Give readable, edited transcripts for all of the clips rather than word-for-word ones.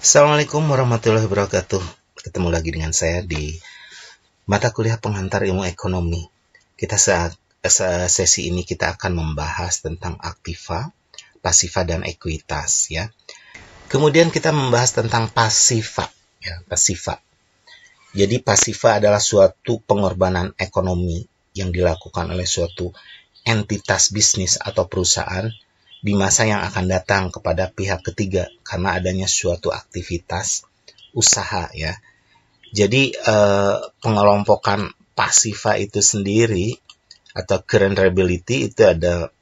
Assalamualaikum warahmatullahi wabarakatuh. Ketemu lagi dengan saya di mata kuliah pengantar ilmu ekonomi. Sesi ini kita akan membahas tentang aktiva, pasiva, dan ekuitas ya. Kemudian kita membahas tentang pasiva ya, pasiva. Jadi pasiva adalah suatu pengorbanan ekonomi yang dilakukan oleh suatu entitas bisnis atau perusahaan di masa yang akan datang kepada pihak ketiga karena adanya suatu aktivitas usaha ya. Jadi pengelompokan pasiva itu sendiri atau current liability itu ada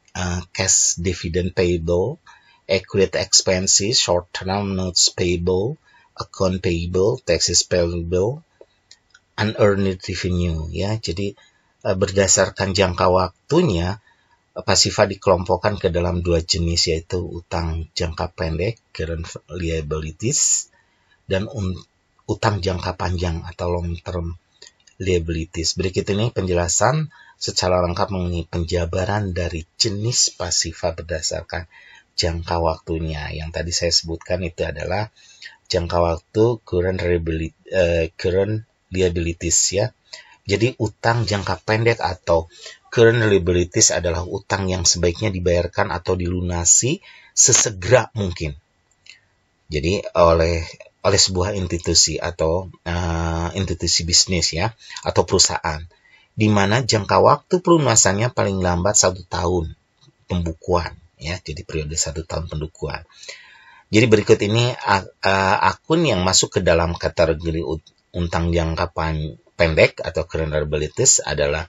cash dividend payable, accrued expenses, short term notes payable, account payable, taxes payable, unearned revenue ya. Jadi berdasarkan jangka waktunya pasiva dikelompokkan ke dalam dua jenis, yaitu utang jangka pendek, current liabilities, dan utang jangka panjang atau long term liabilities. Berikut ini penjelasan secara lengkap mengenai penjabaran dari jenis pasiva berdasarkan jangka waktunya. Yang tadi saya sebutkan itu adalah jangka waktu current liabilities ya. Jadi utang jangka pendek atau current liabilities adalah utang yang sebaiknya dibayarkan atau dilunasi sesegera mungkin. Jadi oleh sebuah institusi atau institusi bisnis ya atau perusahaan, di mana jangka waktu pelunasannya paling lambat 1 tahun pembukuan ya. Jadi periode 1 tahun pembukuan. Jadi berikut ini akun yang masuk ke dalam kategori utang jangka pendek atau current liabilities adalah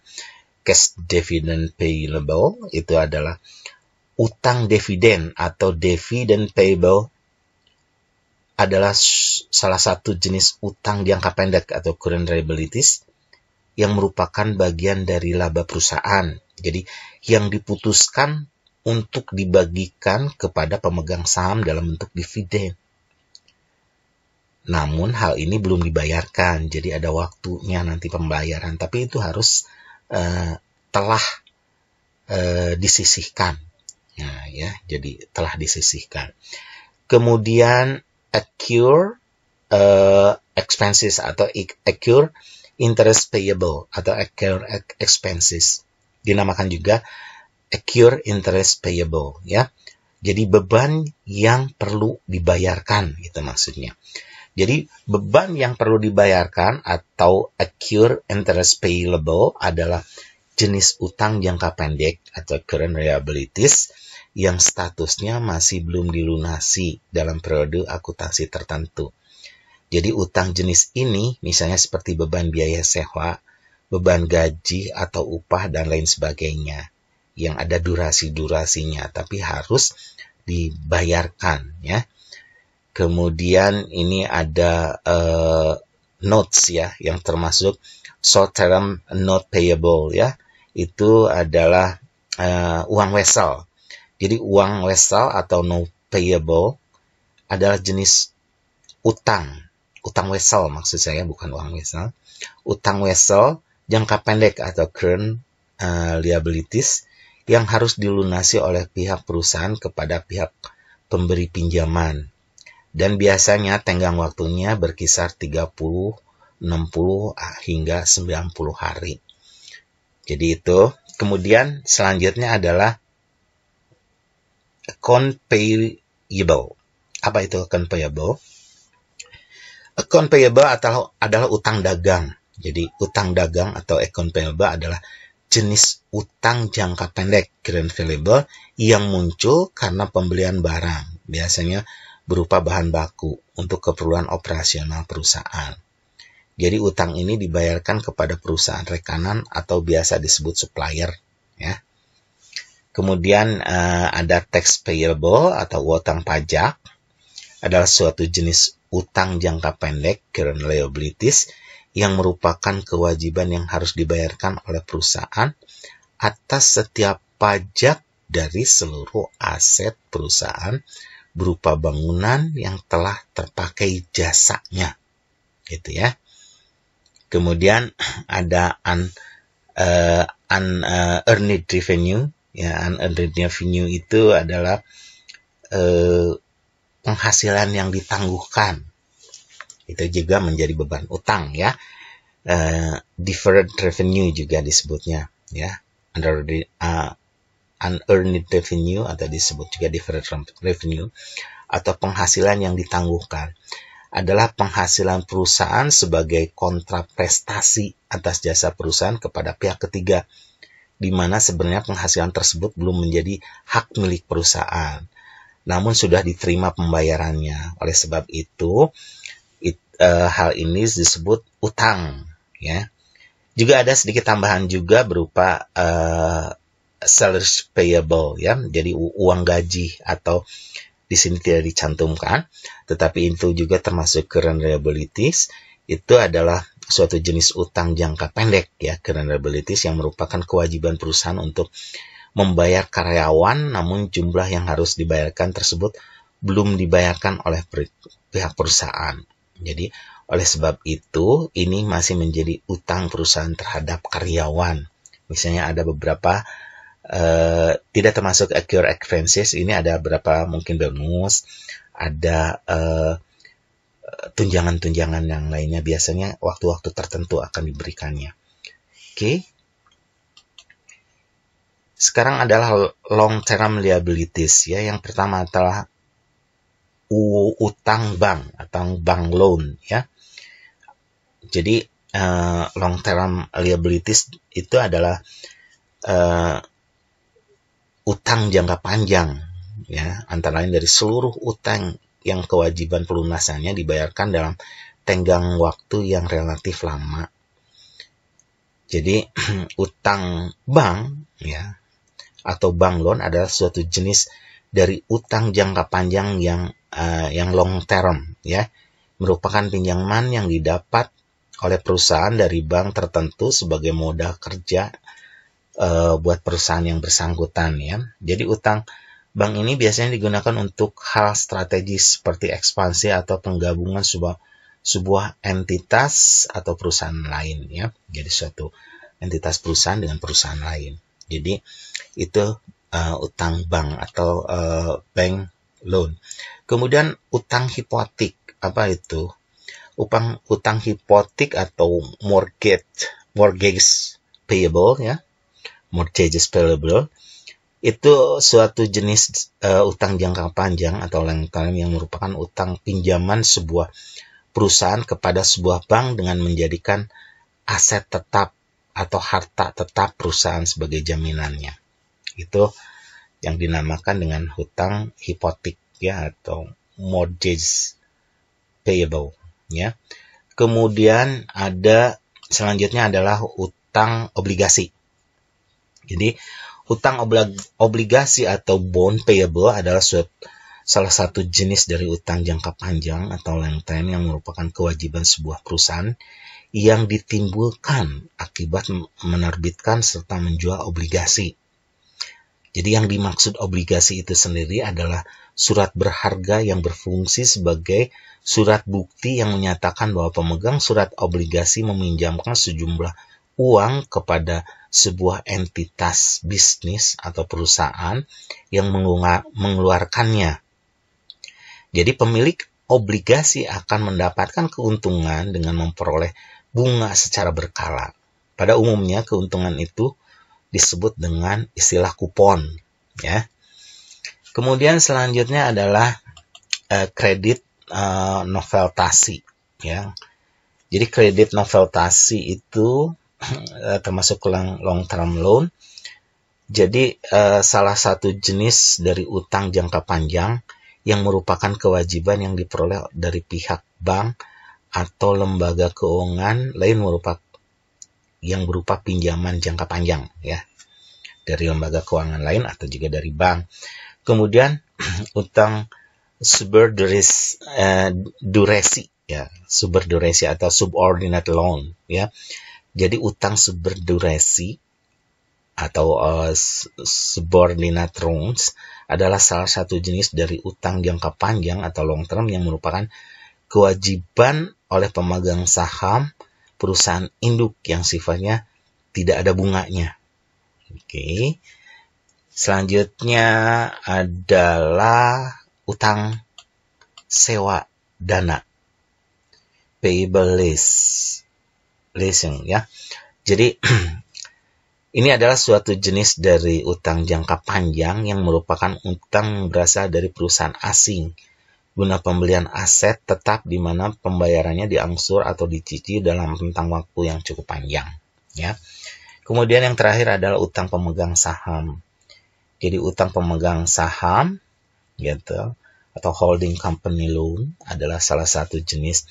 cash dividend payable, itu adalah utang dividen atau dividend payable adalah salah satu jenis utang jangka pendek atau current liabilities yang merupakan bagian dari laba perusahaan. Jadi yang diputuskan untuk dibagikan kepada pemegang saham dalam bentuk dividen. Namun hal ini belum dibayarkan, jadi ada waktunya nanti pembayaran, tapi itu harus telah disisihkan. Nah, ya, jadi telah disisihkan. Kemudian accrue expenses atau accrue interest payable atau accrue expenses. Dinamakan juga accrue interest payable ya. Jadi beban yang perlu dibayarkan gitu maksudnya. Jadi beban yang perlu dibayarkan atau accrue interest payable adalah jenis utang jangka pendek atau current liabilities yang statusnya masih belum dilunasi dalam periode akuntansi tertentu. Jadi utang jenis ini misalnya seperti beban biaya sewa, beban gaji atau upah dan lain sebagainya yang ada durasi-durasinya tapi harus dibayarkan ya. Kemudian ini ada notes ya yang termasuk short term note payable ya. Itu adalah uang wesel. Jadi uang wesel atau note payable adalah jenis utang wesel maksud saya, bukan uang wesel. Utang wesel jangka pendek atau current liabilities yang harus dilunasi oleh pihak perusahaan kepada pihak pemberi pinjaman. Dan biasanya tenggang waktunya berkisar 30, 60, hingga 90 hari. Jadi itu. Kemudian selanjutnya adalah account payable. Apa itu account payable? Account payable adalah utang dagang. Jadi utang dagang atau account payable adalah jenis utang jangka pendek current payable yang muncul karena pembelian barang. Biasanya berupa bahan baku untuk keperluan operasional perusahaan. Jadi utang ini dibayarkan kepada perusahaan rekanan atau biasa disebut supplier ya. Kemudian ada tax payable atau utang pajak adalah suatu jenis utang jangka pendek current liabilities yang merupakan kewajiban yang harus dibayarkan oleh perusahaan atas setiap pajak dari seluruh aset perusahaan berupa bangunan yang telah terpakai jasanya, gitu ya. Kemudian ada unearned revenue, ya. Unearned revenue itu adalah penghasilan yang ditangguhkan. Itu juga menjadi beban utang ya. Deferred revenue juga disebutnya ya. Unearned revenue atau disebut juga deferred revenue atau penghasilan yang ditangguhkan adalah penghasilan perusahaan sebagai kontraprestasi atas jasa perusahaan kepada pihak ketiga, di mana sebenarnya penghasilan tersebut belum menjadi hak milik perusahaan, namun sudah diterima pembayarannya. Oleh sebab itu, hal ini disebut utang. Ya, juga ada sedikit tambahan juga berupa salaries payable, ya, jadi uang gaji atau di sini tidak dicantumkan, tetapi itu juga termasuk current liabilities. Itu adalah suatu jenis utang jangka pendek, ya, current liabilities yang merupakan kewajiban perusahaan untuk membayar karyawan, namun jumlah yang harus dibayarkan tersebut belum dibayarkan oleh pihak perusahaan. Jadi, oleh sebab itu, ini masih menjadi utang perusahaan terhadap karyawan. Misalnya ada beberapa tidak termasuk accrued expenses, ini ada beberapa mungkin bonus, ada tunjangan-tunjangan yang lainnya, biasanya waktu-waktu tertentu akan diberikannya. Oke. Sekarang adalah long term liabilities, ya. Yang pertama adalah utang bank atau bank loan, ya. Jadi long term liabilities itu adalah utang jangka panjang, ya, antara lain dari seluruh utang yang kewajiban pelunasannya dibayarkan dalam tenggang waktu yang relatif lama. Jadi utang bank, ya, atau bank loan adalah suatu jenis dari utang jangka panjang yang long term, ya, merupakan pinjaman yang didapat oleh perusahaan dari bank tertentu sebagai modal kerja buat perusahaan yang bersangkutan, ya. Jadi utang bank ini biasanya digunakan untuk hal strategis seperti ekspansi atau penggabungan sebuah entitas atau perusahaan lain, ya. Jadi suatu entitas perusahaan dengan perusahaan lain. Jadi itu utang bank atau bank loan. Kemudian utang hipotek, apa itu? Utang hipotek atau mortgage payable, ya. Mortgages payable itu suatu jenis utang jangka panjang atau long term yang merupakan utang pinjaman sebuah perusahaan kepada sebuah bank dengan menjadikan aset tetap atau harta tetap perusahaan sebagai jaminannya. Itu yang dinamakan dengan hutang hipotek, ya, atau mortgage payable, ya. Kemudian ada selanjutnya adalah utang obligasi. Jadi utang obligasi atau bond payable adalah salah satu jenis dari utang jangka panjang atau long term yang merupakan kewajiban sebuah perusahaan yang ditimbulkan akibat menerbitkan serta menjual obligasi. Jadi yang dimaksud obligasi itu sendiri adalah surat berharga yang berfungsi sebagai surat bukti yang menyatakan bahwa pemegang surat obligasi meminjamkan sejumlah uang kepada sebuah entitas bisnis atau perusahaan yang mengeluarkannya. Jadi pemilik obligasi akan mendapatkan keuntungan dengan memperoleh bunga secara berkala. Pada umumnya keuntungan itu disebut dengan istilah kupon, ya. Kemudian selanjutnya adalah kredit noveltasi, ya. Jadi kredit noveltasi itu termasuk long term loan. Jadi salah satu jenis dari utang jangka panjang yang merupakan kewajiban yang diperoleh dari pihak bank atau lembaga keuangan lain yang berupa pinjaman jangka panjang, ya, dari lembaga keuangan lain atau juga dari bank. Kemudian utang subordurasi, ya, subordurasi atau subordinate loan, ya. Jadi utang subordurasi atau subordinate loans adalah salah satu jenis dari utang jangka panjang atau long term yang merupakan kewajiban oleh pemegang saham perusahaan induk yang sifatnya tidak ada bunganya. Oke. Selanjutnya adalah utang sewa dana. Payable leasing ya. Jadi ini adalah suatu jenis dari utang jangka panjang yang merupakan utang berasal dari perusahaan asing guna pembelian aset tetap di mana pembayarannya diangsur atau dicicil dalam rentang waktu yang cukup panjang ya. Kemudian yang terakhir adalah utang pemegang saham. Jadi utang pemegang saham gitu atau holding company loan adalah salah satu jenis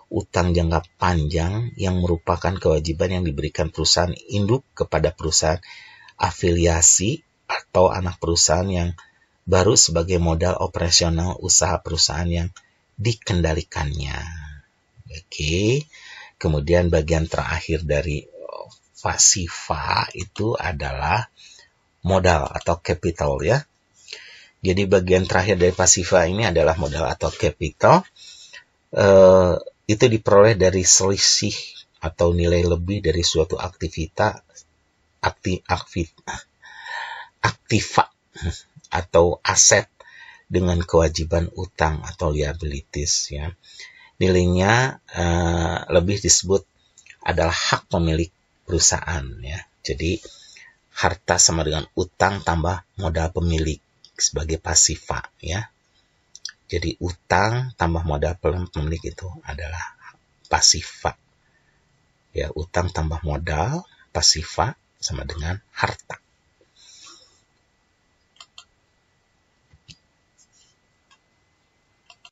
utang jangka panjang yang merupakan kewajiban yang diberikan perusahaan induk kepada perusahaan afiliasi atau anak perusahaan yang baru sebagai modal operasional usaha perusahaan yang dikendalikannya. Oke. Kemudian bagian terakhir dari pasiva itu adalah modal atau capital ya. Jadi bagian terakhir dari pasiva ini adalah modal atau capital. Itu diperoleh dari selisih atau nilai lebih dari suatu aktiva atau aset dengan kewajiban utang atau liabilities ya. Nilainya lebih disebut adalah hak pemilik perusahaan ya. Jadi harta sama dengan utang tambah modal pemilik sebagai pasiva ya. Jadi utang tambah modal pemilik itu adalah pasiva. Ya, utang tambah modal pasiva sama dengan harta.